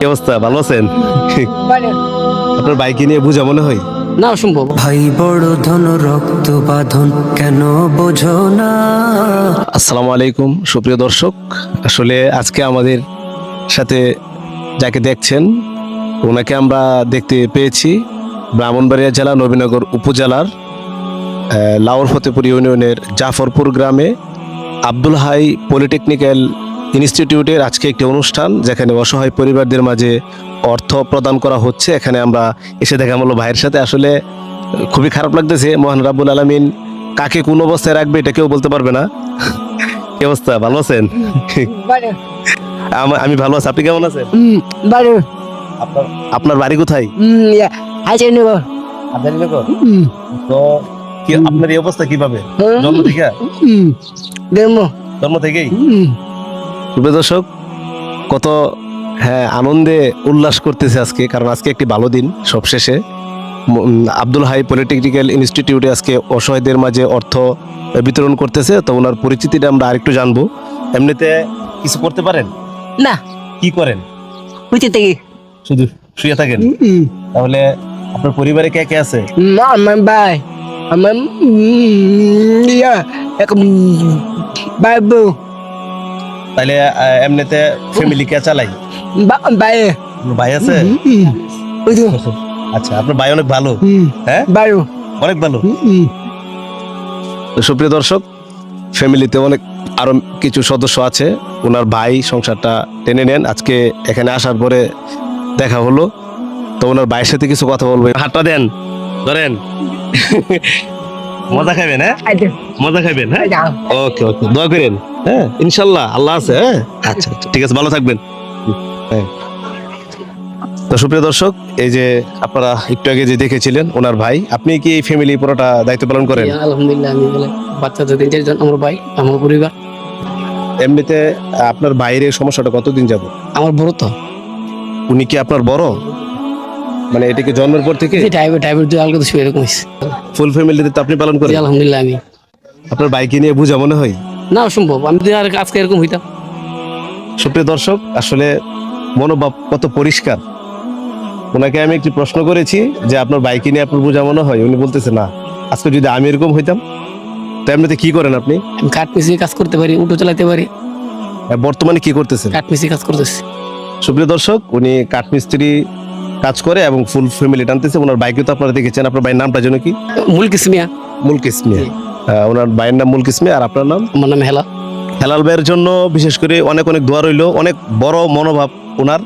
কি অবস্থা, ভালো আছেন? আপনার বাইকে নিয়ে বুঝা মনে হয় না অসম্ভব। ভাই বড় ধন রক্ত বাঁধন কেন বোঝো না। আসসালামু আলাইকুম সুপ্রিয় দর্শক, আসলে আজকে আমাদের সাথে যাকে দেখছেন ওনাকে আমরা দেখতে পেয়েছি ব্রাহ্মণবাড়িয়া জেলা নবীনগর উপজেলার লাউর ফতেপুর ইউনিয়নের জাফরপুর গ্রামে আব্দুল হাই পলিটেকনিক্যাল ইনস্টিটিউটের আজকে একটি অনুষ্ঠান, যেখানে অসহায় পরিবারদের মাঝে অর্থ প্রদান করা হচ্ছে। এখানে আমরা এসে দেখা হলো ভাইয়ের সাথে। আসলে খুবই খারাপ লাগতেছে, মহান রাব্বুল আলামিন কাকে কোন অবস্থায় রাখবে এটা কেউ বলতে পারবে না। কি অবস্থা, ভালো আছেন? আমি ভালো আছি, আপনি কেমন আছেন? আপনার বাড়ি কোথায়? তো আপনার এই অবস্থা কিভাবে? জন্ম থেকে? জন্ম থেকেই? সুপ্রিয় দর্শক, কত আনন্দে উল্লাস করতেছে আজকে, কারণ আজকে একটি ভালো দিন। সবশেষে আব্দুল হাই পলিটেকনিক্যাল ইনস্টিটিউটে আজকে অসহায়দের মাঝে অর্থ বিতরণ করতেছে। তো ওনার পরিচিতিটা আমরা আরেকটু জানবো। এমনিতে কিছু করতে পারেন না, কি করেন? বুঝতে থেকে শুধু শুয়ে থাকেন? তাহলে আপনার পরিবারে কে কে আছে? মা, আমার ভাই, আমার ভাই বউ, তাহলে এমনিতে ফ্যামিলি কে চালাই? ভাই ভাই আছে? আচ্ছা, আপনার ভাই অনেক ভালো? হ্যাঁ, ভাই অনেক ভালো। তো সুপ্রিয় দর্শক, ফ্যামিলিতে অনেক আরো কিছু সদস্য আছে। ওনার ভাই সংসারটা টেনে নেন। আজকে এখানে আসার পরে দেখা হলো, তো ওনার ভাইয়ের সাথে কিছু কথা বলবো। হাতটা দেন, ধরেন। মজা খাবেন? হ্যাঁ, মজা খাবেন। হ্যাঁ, ওকে ওকে, দোয়া করেন। হ্যাঁ, ইনশাল্লাহ আল্লাহ আছে। হ্যাঁ, আচ্ছা আচ্ছা, ঠিক আছে, ভালো থাকবেন। হ্যাঁ। তো সুপ্রিয় দর্শক, এই যে আপনারা একটু আগে যে দেখেছিলেন ওনার ভাই, আপনি কি এই ফ্যামিলি পুরোটা দায়িত্ব পালন করেন? আলহামদুলিল্লাহ, আমি বাচ্চাদের 3-4 জন, আমার ভাই, আমার পরিবার। এমনিতে আপনার বাইরের সমস্যাটা কতদিন যাব? আমার বড় তো উনি কি আপনার বড়? মানে এটা কি জন্মের পর থেকে? টাইপের আলগা তো এরকম হয়েছে। ফুল ফ্যামিলিতে তো আপনি পালন করেন? আলহামদুলিল্লাহ। আমি আপনার বাইকে নিয়ে বুঝা মনে হয় না অসম্ভব। আমি যদি আর আজকে এরকম হইতাম। সুপ্রিয় দর্শক, আসলে মনোভাব কত পরিষ্কার। ওনাকে আমি একটি প্রশ্ন করেছি যে আপনার বাইকে নিয়ে আপনার বোঝা মনে হয়, উনি বলতেছে না। আজকে যদি আমি এরকম হইতাম, তো এমনিতে কি করেন আপনি? আমি কাঠ মিস্ত্রি কাজ করতে পারি, উটো চালাতে পারি। বর্তমানে কি করতেছেন? কাঠ মিস্ত্রি কাজ করতেছি। সুপ্রিয় দর্শক, উনি কাঠমিস্ত্রি কাজ করে এবং ফুল ফ্যামিলি টানতেছে। ওনার বাইকে তো আপনারা দেখেছেন। আপনার ভাইয়ের নামটা যেন কি? মুলকিস মিয়া। মুলকিস মিয়া। ওনার ভাইয়ের নাম মুলকিস মিয়া। আর আপনার নাম? আমার নাম হেলা। হেলাল ভাইয়ের জন্য বিশেষ করে অনেক অনেক দোয়া রইল। অনেক বড় মনোভাব ওনার।